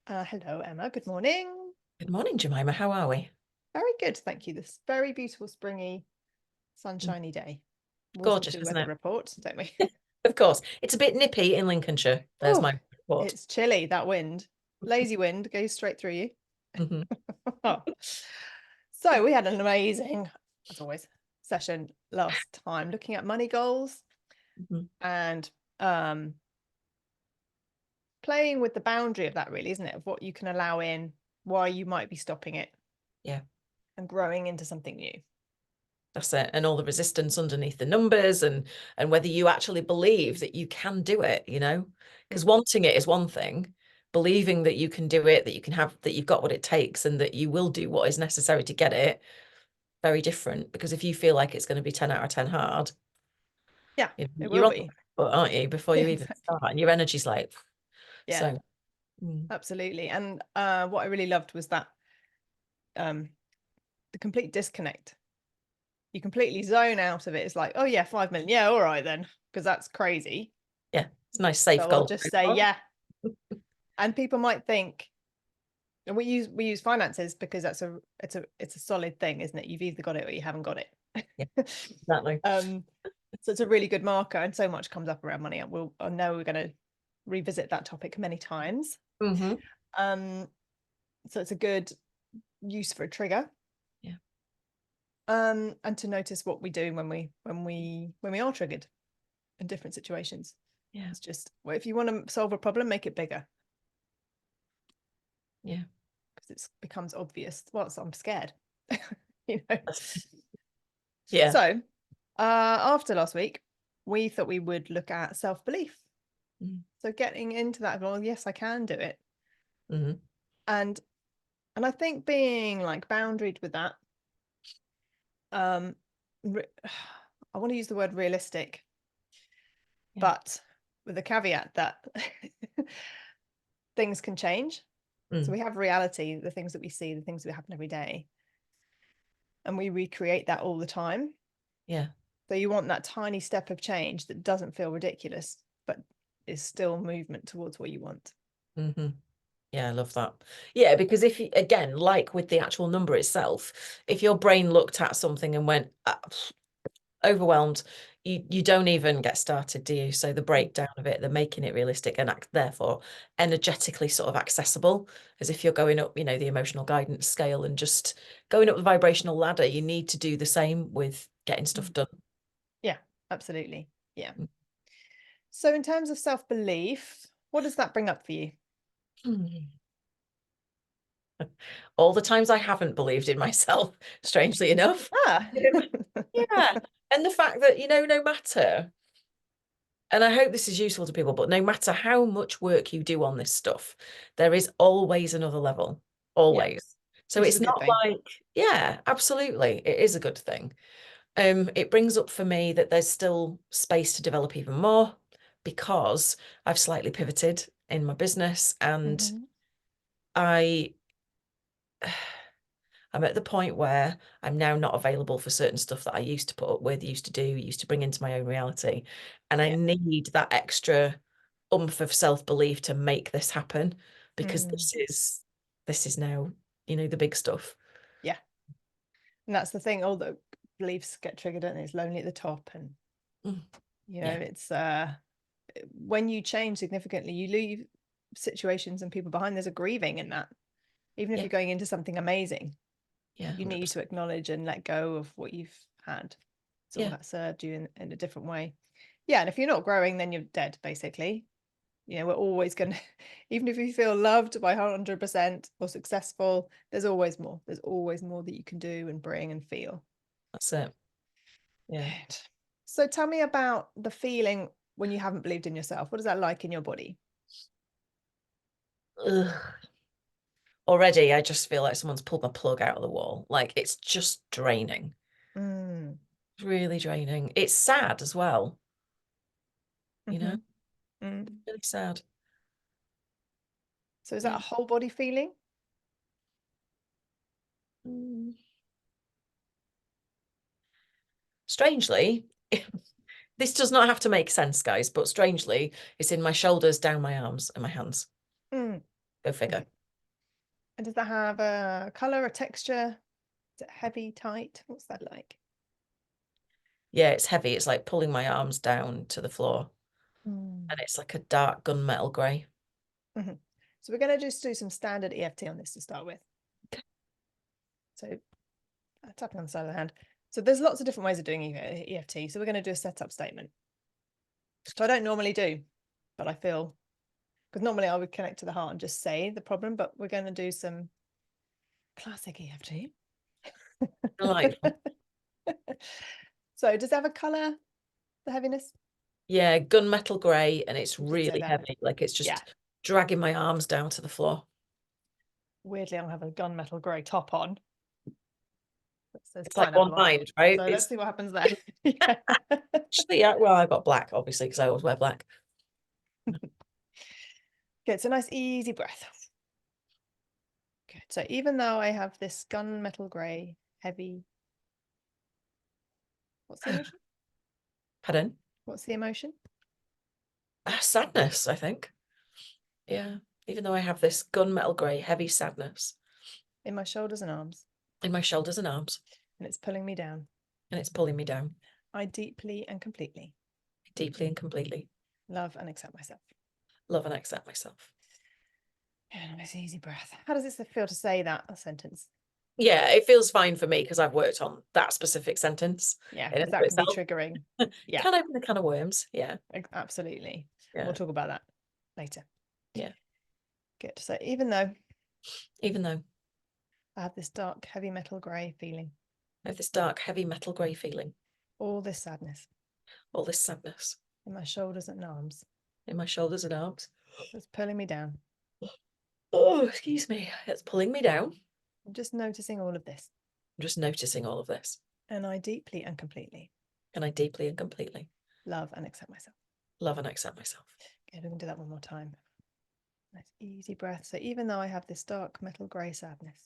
Hello, Emma. Good morning. Good morning, Jemima. How are we? Very good, thank you. This very beautiful, springy, sunshiny day. We always have to Gorgeous, do a isn't weather it? report, don't we? Of course. It's a bit nippy in Lincolnshire. There's Oh, my report. it's chilly, that wind. Lazy wind goes straight through you. Hmm. So we had an amazing, as always, session last time looking at money goals Hmm. and playing with the boundary of that, really, isn't it? Of what you can allow in, why you might be stopping it, Yeah, and growing into something new. that's it. And all the resistance underneath the numbers and whether you actually believe that you can do it, because Mm. wanting it is one thing, believing that you can do it, that you can have, that you've got what it takes and that you will do what is necessary to get it, very different. Because if you feel like it's going to be 10 out of 10 hard, Yeah, it will you're on the be. back foot, aren't you, before Yeah, you even exactly. start and your energy's like, Yeah. so. Mm. Absolutely. And what I really loved was that um, the complete disconnect. You completely zone out of it. It's like, oh yeah, 5 million. Yeah, all right then, because that's crazy. Yeah, it's a nice safe So I'll goal just so say far. yeah. And people might think, and we use finances because it's a solid thing, isn't it? You've either got it or you haven't got Yeah, it. exactly. um, so it's a really good marker, and so much comes up around money. And I know we're going to revisit that topic many times. Hmm. Um, so it's a good use for a trigger. Yeah, And to notice what we do when we are triggered in different situations. yeah, It's just, well, if you want to solve a problem, make it bigger yeah. because it becomes obvious. Well, I'm scared, you know. Yeah. So after last week, we thought we would look at self-belief. Mm-hmm. So getting into that, well, yes, I can do it, Mm-hmm. and I think being like boundaried with that. Um, I want to use the word realistic, Yeah. but with the caveat that things can change. So Mm. we have reality, the things that we see, the things that happen every day, and we recreate that all the time. Yeah. So you want that tiny step of change that doesn't feel ridiculous, but is still movement towards what you want. Mm-hmm. Yeah, I love that. Yeah, because if you, again, like with the actual number itself, if your brain looked at something and went overwhelmed, you don't even get started, do you? So the breakdown of it, the making it realistic and therefore energetically sort of accessible, as if you're going up, the emotional guidance scale and just going up the vibrational ladder, you need to do the same with getting stuff done. Yeah, absolutely. Yeah. Mm. So in terms of self-belief, what does that bring up for you? All the times I haven't believed in myself, strangely enough. Ah. Yeah. And the fact that, no matter, and I hope this is useful to people, but no matter how much work you do on this stuff, there is always another level, Yeah, always. So which is a it's good not thing. like, yeah, absolutely. It is a good thing. It brings up for me that there's still space to develop even more because I've slightly pivoted in my business and Mhm. I I'm at the point where I'm now not available for certain stuff that I used to put up with, used to do, used to bring into my own reality. And I Yeah. need that extra oomph of self-belief to make this happen because Mm. this is now, the big stuff. Yeah. And that's the thing. All the beliefs get triggered, and it's lonely at the top. And, Mm. Yeah. it's when you change significantly, you leave situations and people behind. There's a grieving in that. Even if Yeah. you're going into something amazing, Yeah. you need 100%. to acknowledge and let go of what you've had. So all Yeah. that served you in a different way. Yeah. And if you're not growing, then you're dead, basically. We're always going to, even if you feel loved by 100% or successful, there's always more. There's always more that you can do and bring and feel. That's it. Yeah. Good. So tell me about the feeling when you haven't believed in yourself. What is that like in your body? Ugh. Already, I just feel like someone's pulled my plug out of the wall. Like it's just draining. Mm. It's really draining. It's sad as well, you know, Mm-hmm. Mm. really sad. So is that a Yeah. whole body feeling? Mm. Strangely, this does not have to make sense, guys, but strangely, it's in my shoulders, down my arms, and my hands. Mm. Go figure. And does that have a color, a texture? Is it heavy, tight? What's that like? Yeah, it's heavy. It's like pulling my arms down to the floor. And it's like a dark gunmetal grey. So we're going to just do some standard EFT on this to start with. So tapping on the side of the hand. So there's lots of different ways of doing EFT. So we're going to do a setup statement, which I don't normally do, but I feel, because normally I would connect to the heart and just say the problem, but we're going to do some classic EFT. I like them. So does it have a colour, the heaviness? Yeah, gunmetal grey, and it's You did say really that. heavy. Like it's just dragging my arms down to the floor. Weirdly, I don't have a gunmetal grey top on. It's like one mind, right? So let's see what happens there. Yeah. Actually, yeah, well, I've got black, obviously, because I always wear black. Good, so nice easy breath. Good, so even though I have this gunmetal grey, heavy, what's the emotion? Pardon? What's the emotion? Sadness, I think. Yeah, even though I have this gunmetal grey, heavy sadness In my shoulders and arms. in my shoulders and arms. And it's pulling me down. And it's pulling me down. I deeply and completely Completely love and accept myself. love and accept myself. Yeah, nice easy breath. How does it feel to say that sentence? Yeah, it feels fine for me because I've worked on that specific sentence. Yeah, because that can be triggering. Yeah. Can open a can of worms. Yeah. Absolutely. Yeah. We'll talk about that later. Yeah. Good. So even though I have this dark, heavy metal grey feeling. I have this dark, heavy metal grey feeling. All this sadness. All this sadness. In my shoulders and arms. In my shoulders and arms. It's pulling me down. Oh, excuse me. It's pulling me down. I'm just noticing all of this. I'm just noticing all of this. And I deeply and completely love and accept myself. Love and accept myself. Okay, we can do that one more time. Nice easy breath. So even though I have this dark metal grey sadness.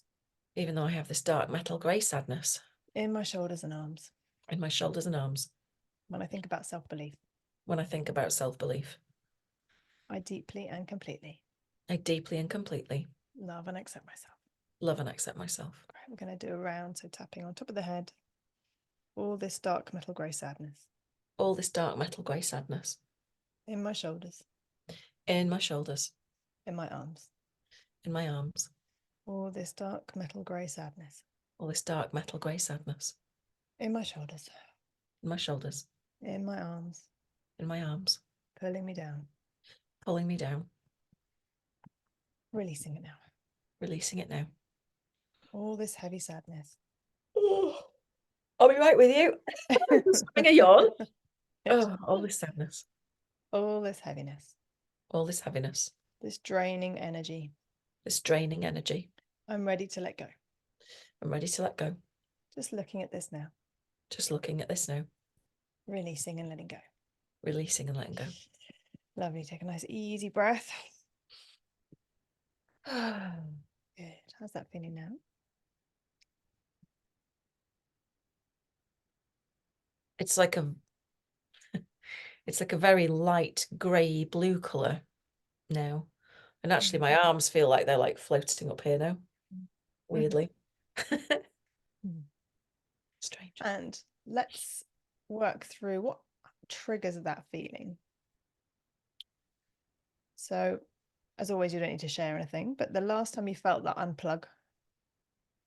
Even though I have this dark metal grey sadness. In my shoulders and arms. In my shoulders and arms. When I think about self-belief. When I think about self-belief. I deeply and completely love and accept myself. Love and accept myself. Right, we're going to do a round, so tapping on top of the head. All this dark metal grey sadness. All this dark metal grey sadness. In my shoulders. In my shoulders. In my arms. In my arms. All this dark metal grey sadness. All this dark metal grey sadness. In my shoulders. In my shoulders. In my arms. In my arms. Pulling me down. Pulling me down. Releasing it now. Releasing it now. All this heavy sadness. Oh, I'll be right with you. Just having a yawn. Oh, all this sadness. All this heaviness. All this heaviness. This draining energy. This draining energy. I'm ready to let go. I'm ready to let go. Just looking at this now. Just looking at this now. Releasing and letting go. Releasing and letting go. Lovely. Take a nice easy breath. Good. How's that feeling now? It's like a very light grey blue colour now. And actually my arms feel like they're like floating up here now. Weirdly. Strange. And let's work through what triggers that feeling. So, as always, you don't need to share anything, but the last time you felt that unplug,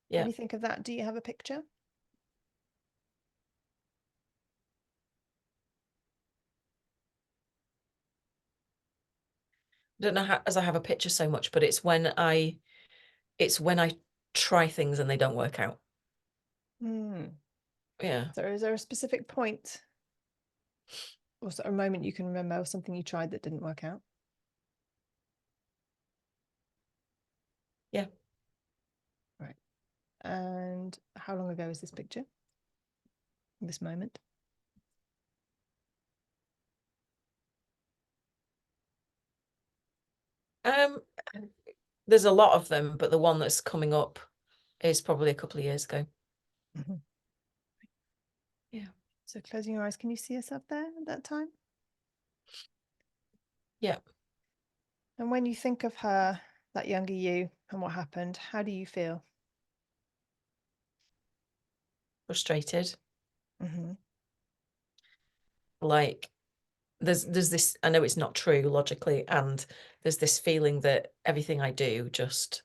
yeah. What do you think of that? Do you have a picture? I don't know how, as I have a picture so much, but it's when I try things and they don't work out. Yeah. So is there a specific point or a moment you can remember of something you tried that didn't work out? Yeah. Right. And how long ago is this picture? This moment? There's a lot of them, but the one that's coming up is probably a couple of years ago. Yeah. So closing your eyes, can you see yourself there at that time? Yeah. And when you think of her, that younger you and what happened, how do you feel? Frustrated. Mm-hmm. Like there's this, I know it's not true logically, and there's this feeling that everything I do just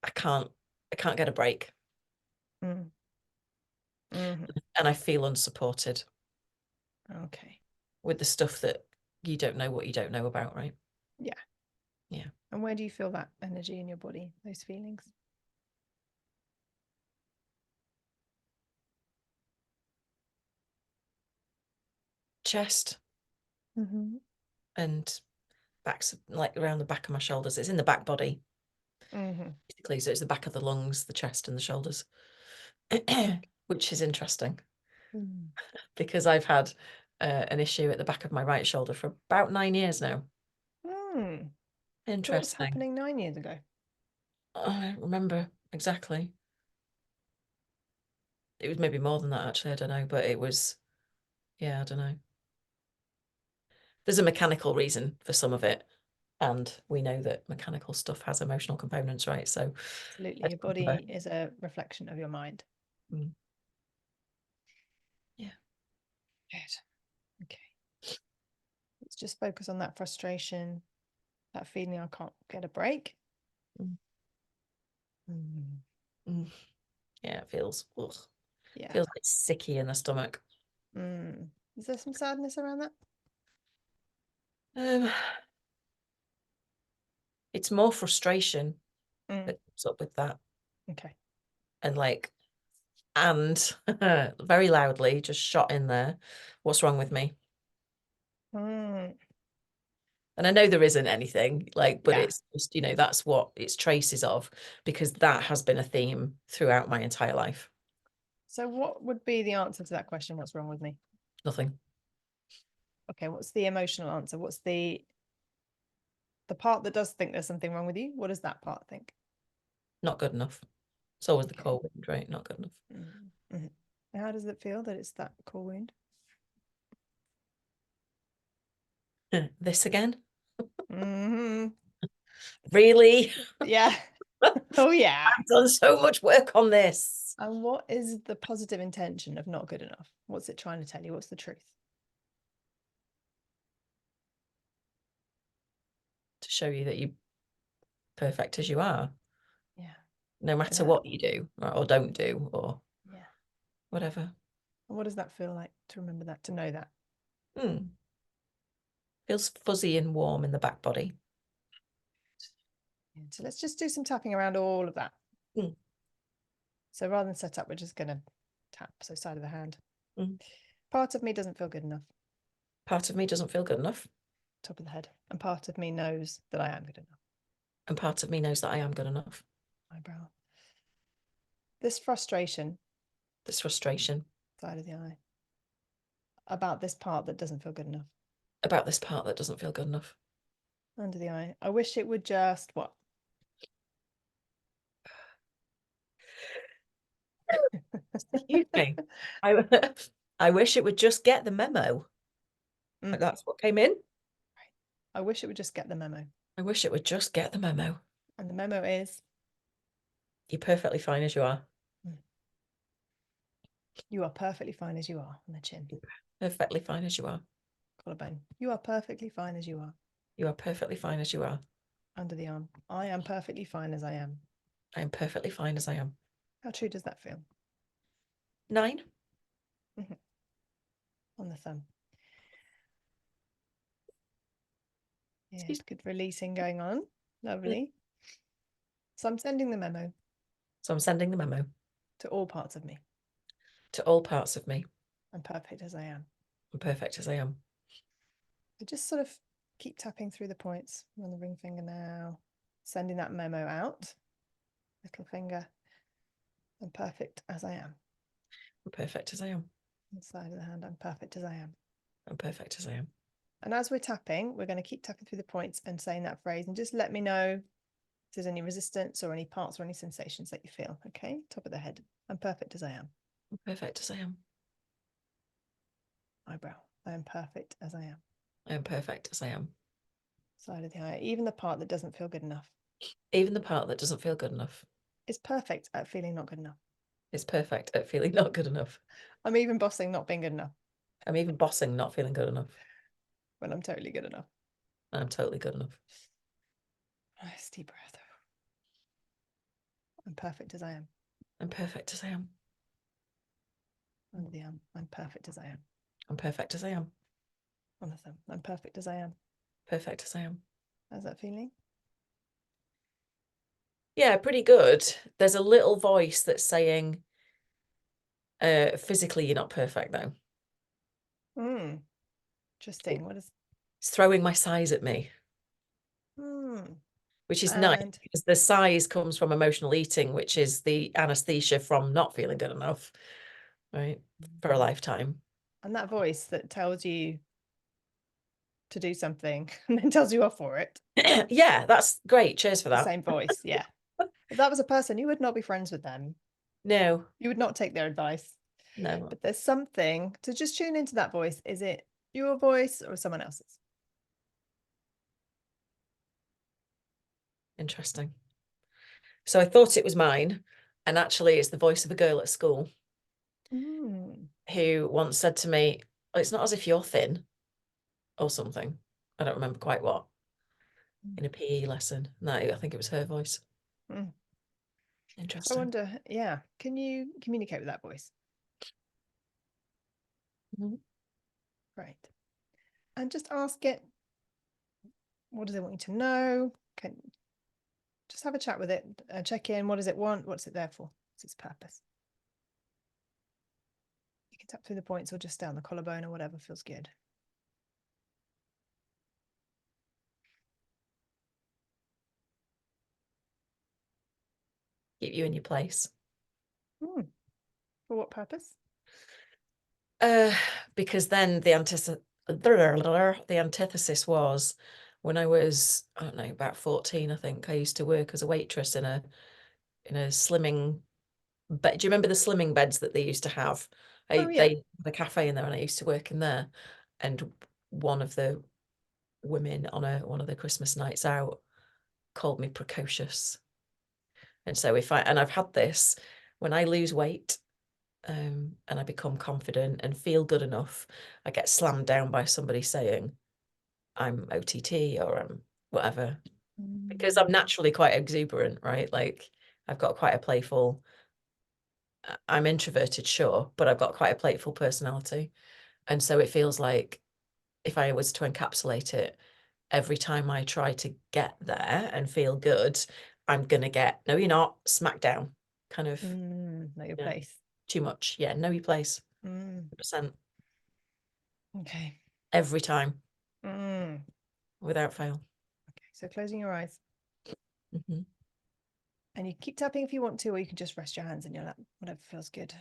I can't get a break. Mm. Mm-hmm. And I feel unsupported Okay. with the stuff that you don't know what you don't know about, right? Yeah. Yeah. And where do you feel that energy in your body, those feelings? Chest Mm-hmm. and backs, like around the back of my shoulders. It's in the back body, Mm-hmm. basically. So it's the back of the lungs, the chest, and the shoulders, which is interesting Mm. because I've had an issue at the back of my right shoulder for about 9 years now. Mm. What was Interesting. happening 9 years ago? I don't remember exactly. It was maybe more than that, actually. I don't know, but it was, yeah, I don't know. There's a mechanical reason for some of it, and we know that mechanical stuff has emotional components, right? So Absolutely. I Your don't remember. body is a reflection of your mind. Mm. Yeah. Good. Okay. Let's just focus on that frustration, that feeling I can't get a break. Mm. Mm. Mm. Yeah, it feels, ugh. Yeah. Feels like sicky in the stomach. Mm. Is there some sadness around that? Um, it's more frustration Mm. that comes up with that, Okay. and like, and very loudly, just shot in there. What's wrong with me? Mm. And I know there isn't anything, like, but Yeah. it's just, that's what it's traces of, because that has been a theme throughout my entire life. So what would be the answer to that question? What's wrong with me? Nothing. Okay, what's the emotional answer? What's the part that does think there's something wrong with you? What does that part think? Not good enough. It's always the Okay. core wound, right? Not good enough. Mm-hmm. How does it feel that it's that core wound? This again? Mm-hmm. Really? Yeah. Oh yeah. I've done so much work on this. And what is the positive intention of not good enough? What's it trying to tell you? What's the truth? To show you that you're perfect as you are, Yeah. no And matter that, what you do or don't do or yeah. whatever. And what does that feel like to remember that, to know that? Hmm. Feels fuzzy and warm in the back body. Yeah. So let's just do some tapping around all of that. Hmm. So rather than set up, we're just going to tap. So side of the hand. Hmm. Part of me doesn't feel good enough. Part of me doesn't feel good enough, Top of the head. And part of me knows that I am good enough. and part of me knows that I am good enough. Eyebrow. This frustration, This frustration side of the eye, about this part that doesn't feel good enough. about this part that doesn't feel good enough. Under the eye. I wish it would just what? Excuse me. I, I wish it would just get the memo. Mm. That's what came in. I wish it would just get the memo. I wish it would just get the memo. And the memo is You're perfectly fine as you are. you are perfectly fine as you are on the chin. You're perfectly fine as you are. Collarbone. You are perfectly fine as you are. You are perfectly fine as you are. Under the arm. I am perfectly fine as I am. I am perfectly fine as I am. How true does that feel? 9. On the thumb. Yeah, Excuse good releasing going on. me. Lovely. So I'm sending the memo So I'm sending the memo to all parts of me. to all parts of me. I'm perfect as I am. I'm perfect as I am. So just sort of keep tapping through the points on the ring finger now, sending that memo out. Little finger. I'm perfect as I am. I'm perfect as I am. Inside of the hand, I'm perfect as I am. I'm perfect as I am. And as we're tapping, we're going to keep tapping through the points and saying that phrase, and just let me know if there's any resistance or any parts or any sensations that you feel. Okay, top of the head. I'm perfect as I am. I'm perfect as I am. Eyebrow. I am perfect as I am. I am perfect as I am. Side of the eye. Even the part that doesn't feel good enough. Even the part that doesn't feel good enough is perfect at feeling not good enough. is perfect at feeling not good enough. I'm even bossing not being good enough I'm even bossing not feeling good enough. when I'm totally good enough. I'm totally good enough. Nice deep breath. I'm perfect as I am. I'm perfect as I am. Under the arm. I'm perfect as I am. I'm perfect as I am. On the thumb. I'm perfect as I am. Perfect as I am. How's that feeling? Yeah, pretty good. There's a little voice that's saying, physically, you're not perfect though. Interesting. What is It's throwing my size at me, which is nice and because the size comes from emotional eating, which is the anesthesia from not feeling good enough, right? For a lifetime. and that voice that tells you to do something and then tells you off for it. Yeah, that's great. Cheers for The that. same voice. Yeah. If that was a person, you would not be friends with them. No, You would not take their advice. no. But there's something to just tune into that voice. Is it your voice or someone else's? Interesting. So I thought it was mine, and actually it's the voice of a girl at school who once said to me, "Oh, it's not as if you're thin," or something. I don't remember quite what, in a PE lesson. No, I think it was her voice. So I Interesting. wonder, yeah, can you communicate with that voice? Right. And just ask it, what does it want you to know? Can just have a chat with it, check in. What does it want? What's it there for? What's its purpose? You can tap through the points or just down the collarbone or whatever feels good. Keep you in your place. For what purpose? Because then the antithesis was when I was, I don't know, about 14, I think, I used to work as a waitress in a slimming bed. Do you remember the slimming beds that they used to have? Oh, yeah. They had a cafe in there and I used to work in there. And one of the women on one of the Christmas nights out called me precocious. And so I've had this, when I lose weight, and I become confident and feel good enough, I get slammed down by somebody saying I'm OTT or I'm whatever, because I'm naturally quite exuberant, right? Like I've got quite a playful, I'm introverted, sure, but I've got quite a playful personality. And so it feels like if I was to encapsulate it, every time I try to get there and feel good, I'm going to get, no, you're not, smack down, kind of, Know your place. too much. Yeah, know your place. 100%. Okay. Every time, Okay. without fail. So closing your eyes. Mm-hmm. And you keep tapping if you want to, or you can just rest your hands in your lap, whatever feels good.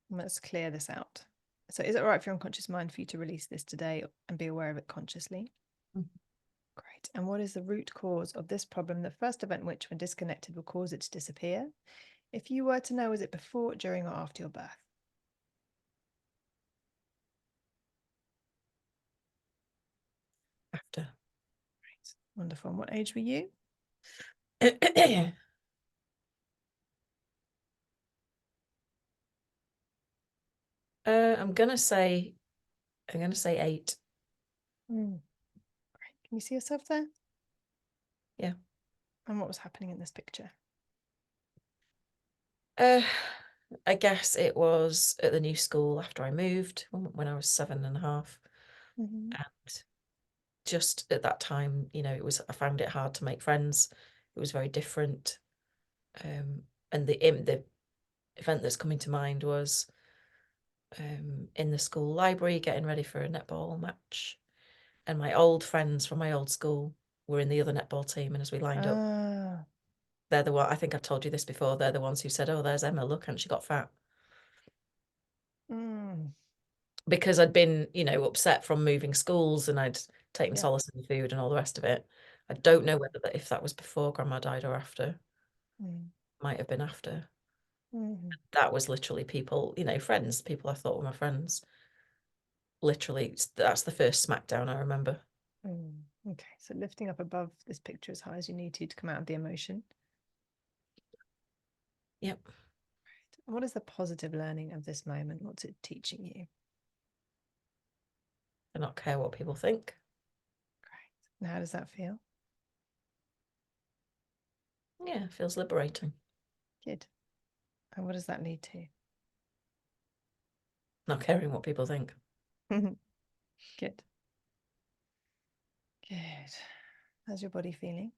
And let's clear this out. So is it all right for your unconscious mind for you to release this today and be aware of it consciously? Mm-hmm. Great. And what is the root cause of this problem? The first event which, when disconnected, will cause it to disappear. If you were to know, is it before, during, or after your birth? After. Right. Wonderful. And what age were you? I'm gonna say 8. Great. Can you see yourself there? Yeah. And what was happening in this picture? I guess it was at the new school after I moved when I was 7.5. And just at that time, I found it hard to make friends. It was very different. And the event that's coming to mind was in the school library getting ready for a netball match. And my old friends from my old school were in the other netball team. And as we lined up, they're the one, I think I've told you this before, they're the ones who said, "Oh, there's Emma, look, and she got fat." Because I'd been, upset from moving schools and I'd taken solace in the food and all the rest of it. I don't know whether if that was before Grandma died or after. Might have been after. That was literally people, friends, people I thought were my friends. Literally, that's the first smackdown I remember. Okay, so lifting up above this picture as high as you need to come out of the emotion. Yep. And what is the positive learning of this moment? What's it teaching you? To not care what people think. Great. And how does that feel? Yeah, it feels liberating. Good. And what does that lead to? Not caring what people think. Good. Good. How's your body feeling?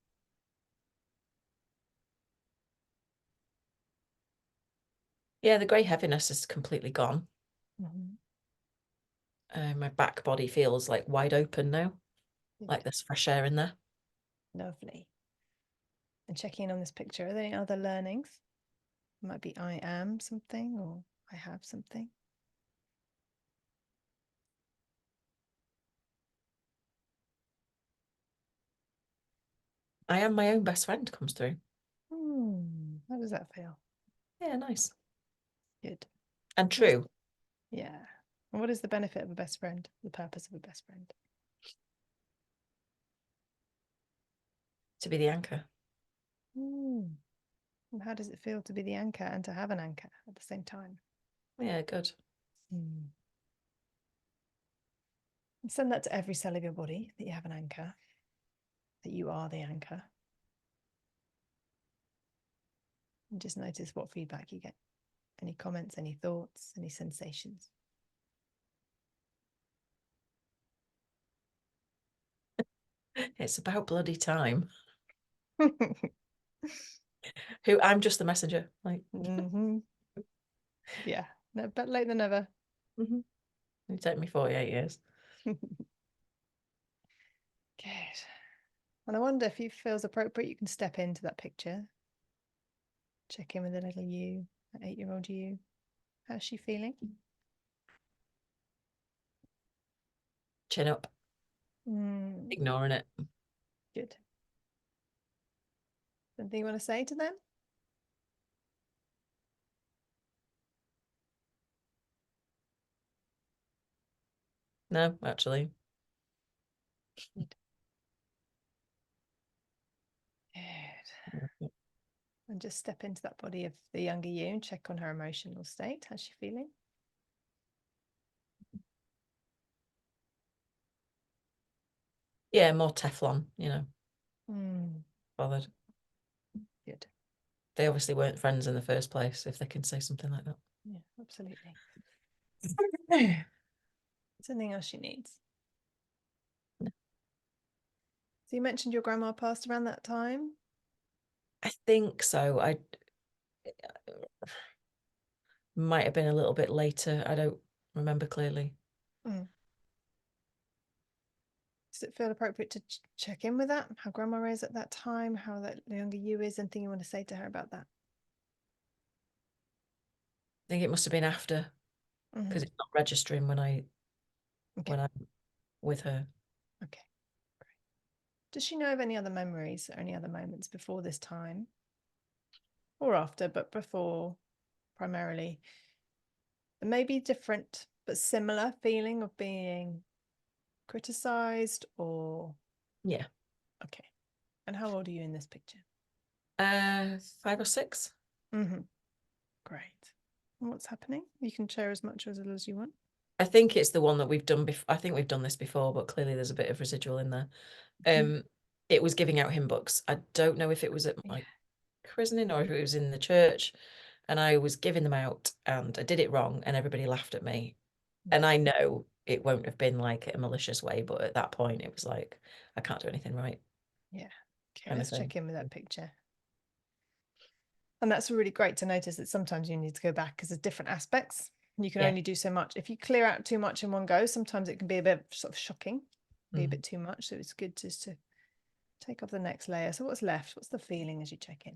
Yeah, the grey heaviness is completely gone. Mm-hmm. My back body feels like wide open now, Good. like there's fresh air in there. Lovely. And checking in on this picture, are there any other learnings? It might be I am something or I have something. I am my own best friend comes through. How does that feel? Yeah, nice. Good. And true. Yeah. And what is the benefit of a best friend? The purpose of a best friend? To be the anchor. And how does it feel to be the anchor and to have an anchor at the same time? Yeah, good. And send that to every cell of your body that you have an anchor, that you are the anchor. And just notice what feedback you get. Any comments, any thoughts, any sensations. It's about bloody time. Who I'm just the messenger. Like, Yeah, no, better late than never. It took me 48 years. Good. And I wonder if it feels appropriate, you can step into that picture. Check in with the little you, that 8-year-old you. How's she feeling? Chin up. Ignoring it. Good. Anything you want to say to them? No, actually. Good. Good. And just step into that body of the younger you and check on her emotional state. How's she feeling? Yeah, more Teflon, you know. Bothered. Good. They obviously weren't friends in the first place, if they can say something like that. Yeah, absolutely. Something else she needs. No. So you mentioned your grandma passed around that time? I think so. I might have been a little bit later. I don't remember clearly. Does it feel appropriate to check in with that? How grandma is at that time? How that younger you is? Anything you want to say to her about that? I think it must have been after, because it's not registering when I'm with her. Okay, great. Does she know of any other memories or any other moments before this time? Or after, but before primarily? There may be different but similar feeling of being criticized or Yeah. okay. And how old are you in this picture? 5 or 6. Great. And what's happening? You can share as much or as little as you want. I think it's the one that we've done before. I think we've done this before, but clearly there's a bit of residual in there. It was giving out hymn books. I don't know if it was at my christening or if it was in the church, and I was giving them out and I did it wrong and everybody laughed at me. And I know it won't have been like a malicious way, but at that point it was like, I can't do anything right. Yeah. Okay, let's Anything. check in with that picture. And that's really great to notice that sometimes you need to go back because there's different aspects. You can only do so much. If you clear out too much in one go, sometimes it can be a bit sort of shocking, be a bit too much. So it's good just to take off the next layer. So what's left? What's the feeling as you check in?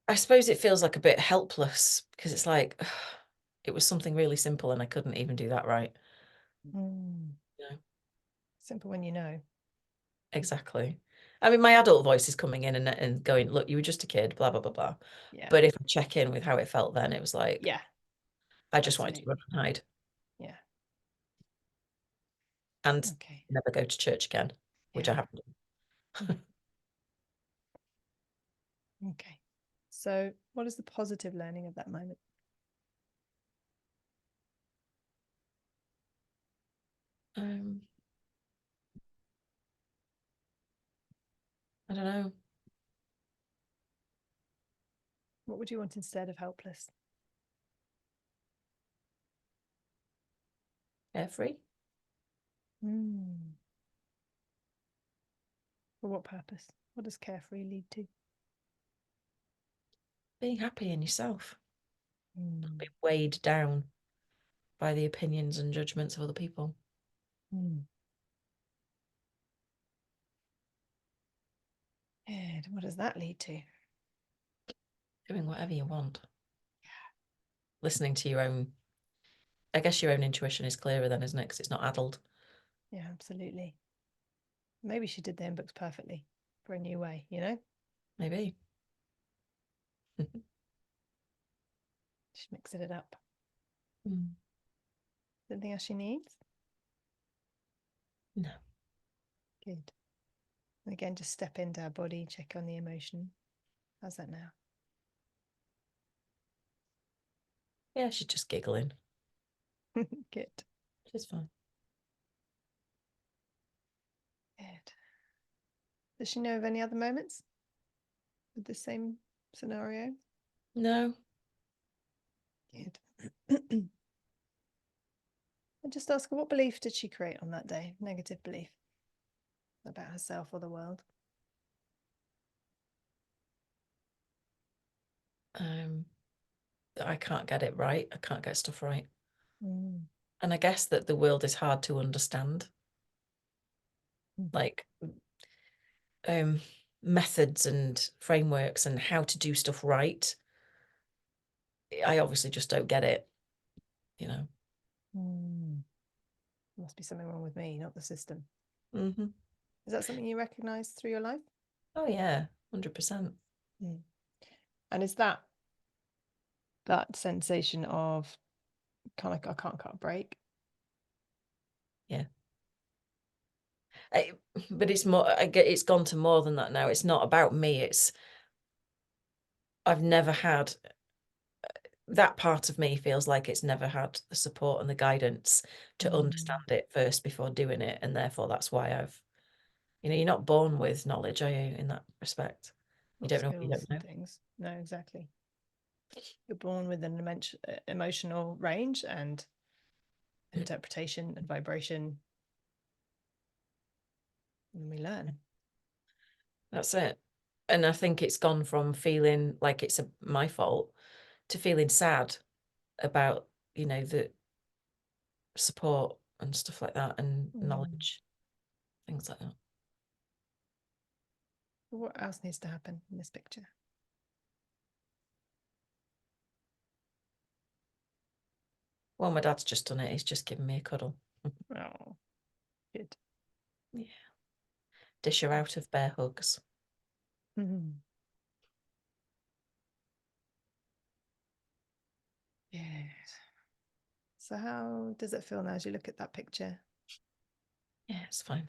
I suppose it feels like a bit helpless because it's like it was something really simple and I couldn't even do that right. Yeah. Simple when you know. Exactly. I mean, my adult voice is coming in and going, look, you were just a kid, blah, blah, blah, blah. Yeah. But if I check in with how it felt then, it was like, Yeah. I just wanted to run and hide. Yeah. and Okay. never go to church again, which I Yeah. haven't done. Okay. So what is the positive learning of that moment? I don't know. What would you want instead of helpless? Carefree. For what purpose? What does carefree lead to? Being happy in yourself. Not being weighed down by the opinions and judgments of other people. And what does that lead to? Doing whatever you want. Listening to your own, I guess your own intuition is clearer then, isn't it? Because it's not addled. Yeah, absolutely. Maybe she did the hymn books perfectly for a new way, you know? Maybe. She's mixing it up. Mm. Anything else she needs? No. Good. And again, just step into her body, check on the emotion. How's that now? Yeah, she's just giggling. Good. She's fine. Good. Does she know of any other moments with the same scenario? No. Good. And just ask her, what belief did she create on that day? Negative belief about herself or the world? I can't get it right. I can't get stuff right. Mm. And I guess that the world is hard to understand. Like methods and frameworks and how to do stuff right. I obviously just don't get it, you know. Must be something wrong with me, not the system. Mm-hmm. Is that something you recognize through your life? Oh yeah, 100%. And is that sensation of kind of, I can't cut a break? Yeah. But it's more, I get it's gone to more than that now. It's not about me. It's I've never had that part of me feels like it's never had the support and the guidance to understand it first before doing it. And therefore that's why you're not born with knowledge, are you, in that respect? You don't know what you Skills don't know. and things. No, exactly. You're born with an emotional range and interpretation and vibration, and we learn. That's it. And I think it's gone from feeling like it's my fault to feeling sad about, the support and stuff like that and knowledge, things like that. What else needs to happen in this picture? Well, my dad's just done it. He's just given me a cuddle. Oh, good. Yeah. Dish her out of bear hugs. Yes. So how does it feel now as you look at that picture? Yeah, it's fine.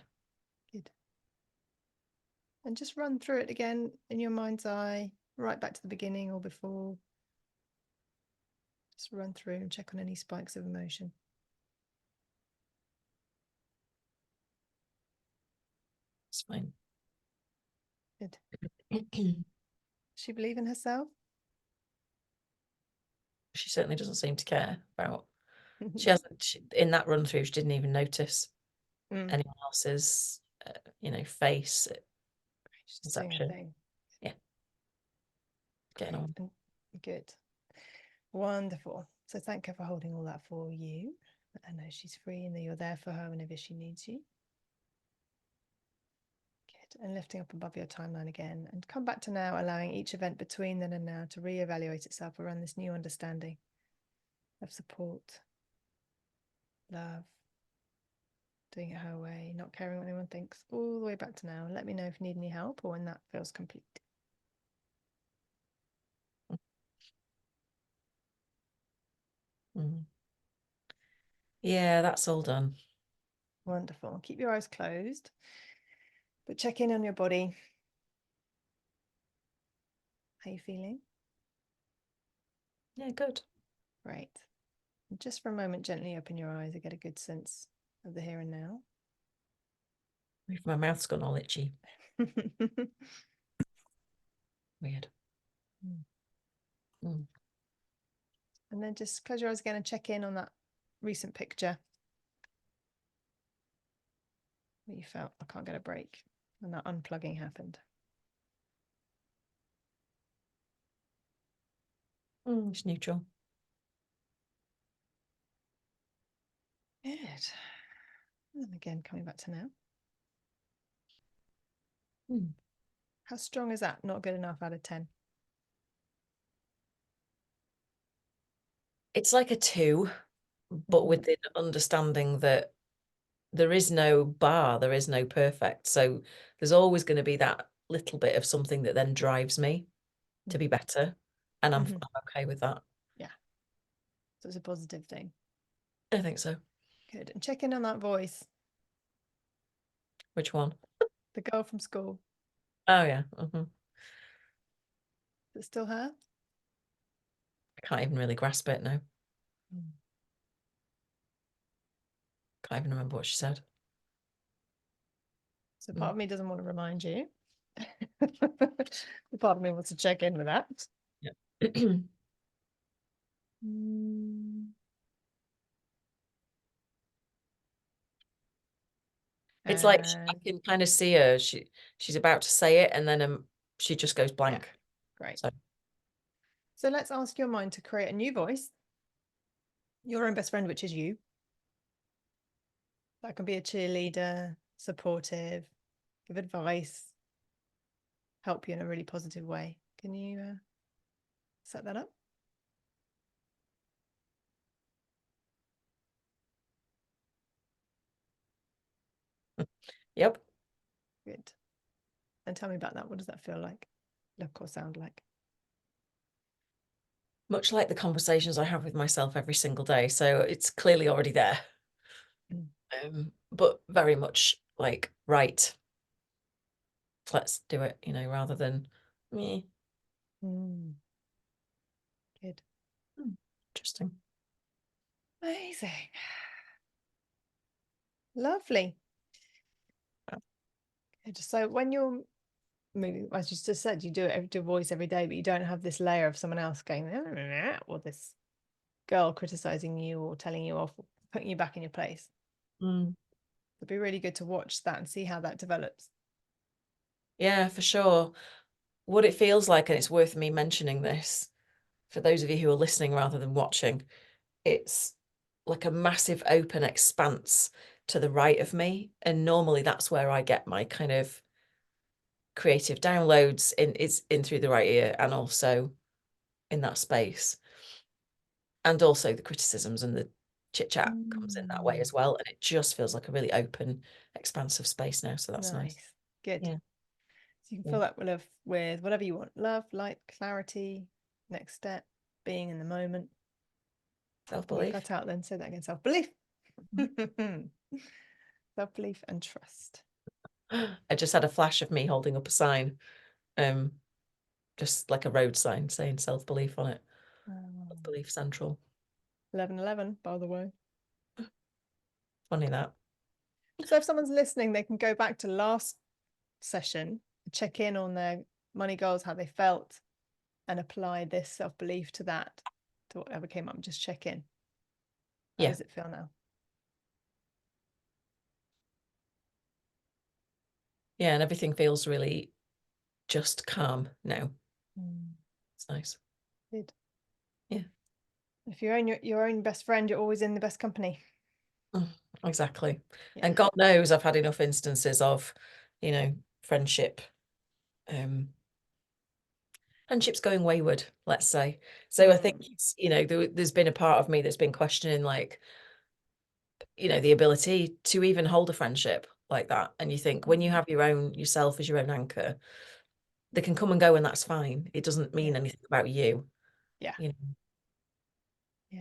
Good. And just run through it again in your mind's eye, right back to the beginning or before. Just run through and check on any spikes of emotion. It's fine. Good. She believe in herself? She certainly doesn't seem to care about. She hasn't. In that run through, she didn't even notice anyone else's, face. She's doing her Perception. thing. Yeah. Getting Great. on. Good. Wonderful. So thank her for holding all that for you. I know she's free and that you're there for her whenever she needs you. Good. And lifting up above your timeline again, and come back to now, allowing each event between then and now to reevaluate itself around this new understanding of support, love, doing it her way, not caring what anyone thinks, all the way back to now. And let me know if you need any help or when that feels complete. Yeah, that's all done. Wonderful. Keep your eyes closed, but check in on your body. How are you feeling? Yeah, good. Great. And just for a moment, gently open your eyes to get a good sense of the here and now. If my mouth's gone all itchy. Weird. Mm. And then just close your eyes again and check in on that recent picture where you felt I can't get a break and that unplugging happened. It's neutral. Good. And again, coming back to now. How strong is that? Not good enough out of 10. It's like a 2, but with the understanding that there is no bar, there is no perfect. So there's always going to be that little bit of something that then drives me to be better. And I'm okay with that. Yeah. So it's a positive thing. I think so. Good. And check in on that voice. Which one? The girl from school. Oh, yeah. Is it still her? I can't even really grasp it now. Can't even remember what she said. So part of me doesn't want to remind you. The part of me wants to check in with that. Yeah. It's like I can kind of see her. She's about to say it, and then she just goes blank. Yeah. Great. So let's ask your mind to create a new voice. Your own best friend, which is you. That can be a cheerleader, supportive, give advice, help you in a really positive way. Can you set that up? Yep. Good. And tell me about that. What does that feel like? Look or sound like? Much like the conversations I have with myself every single day. So it's clearly already there. But very much like, right, let's do it, rather than me. Good. Interesting. Amazing. Lovely. Good. So when you're moving, as you just said, you do your voice every day, but you don't have this layer of someone else going, or this girl criticizing you or telling you off, or putting you back in your place. It'd be really good to watch that and see how that develops. Yeah, for sure. What it feels like, and it's worth me mentioning this for those of you who are listening rather than watching, it's like a massive open expanse to the right of me. And normally that's where I get my kind of creative downloads in through the right ear, and also in that space. And also the criticisms and the chit chat comes in that way as well. And it just feels like a really open, expansive space now. So that's nice. Good. Yeah. So you can fill that with whatever you want. Love, light, clarity, next step, being in the moment. Self-belief. Cut out then, say that again. Self-belief. Self-belief and trust. I just had a flash of me holding up a sign, just like a road sign saying self-belief on it. Belief Central. 11:11, by the way. Funny that. So if someone's listening, they can go back to last session, check in on their money goals, how they felt, and apply this self-belief to that, to whatever came up. Just check in. How does it feel now? Yeah, and everything feels really just calm now. It's nice. Good. Yeah. If you're your own best friend, you're always in the best company. Exactly. Yeah. And God knows I've had enough instances of, friendship, friendships going wayward, let's say. So I think it's, there's been a part of me that's been questioning, like, the ability to even hold a friendship like that. And you think when you have yourself as your own anchor, they can come and go and that's fine. It doesn't mean anything about you. Yeah.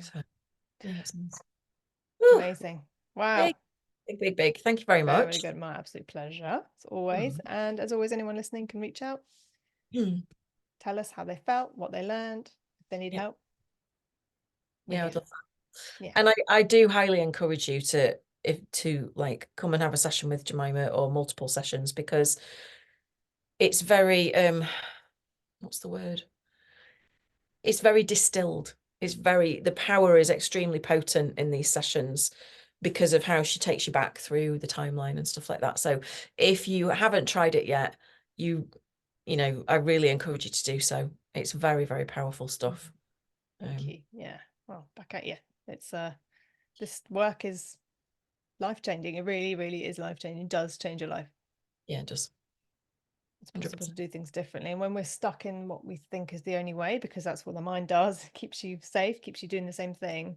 So, yeah, it's nice. Amazing. Wow. Yay. Big, big, big. Thank you very Very much. good. My absolute pleasure, as always. Mm. And as always, anyone listening can reach out, tell us how they felt, what they learned, if they need Yeah, help. yeah, We're I'd here. love that. Yeah. And I do highly encourage you to like come and have a session with Jemima or multiple sessions, because it's very what's the word? It's very distilled. The power is extremely potent in these sessions because of how she takes you back through the timeline and stuff like that. So if you haven't tried it yet, you know, I really encourage you to do so. It's very, very powerful stuff. Thank you. Yeah. Well, back at you. It's this work is life-changing. It really, really is life-changing. It does change your life. Yeah, it does. It's possible to 100%. do things differently. And when we're stuck in what we think is the only way, because that's what the mind does, it keeps you safe, keeps you doing the same thing.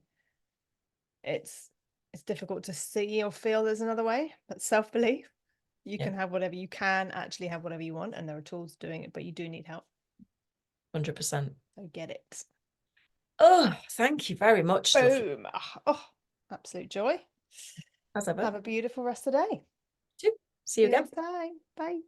It's difficult to see or feel there's another way. But self-belief, you Yeah, can have whatever, you can actually have whatever you want, and there are tools doing it, but you do need help. 100%. So get it. Oh, thank you very much. Lovely. Boom. Oh, absolute joy. As ever. Have a beautiful rest of the day. See you See you again. next time. Bye.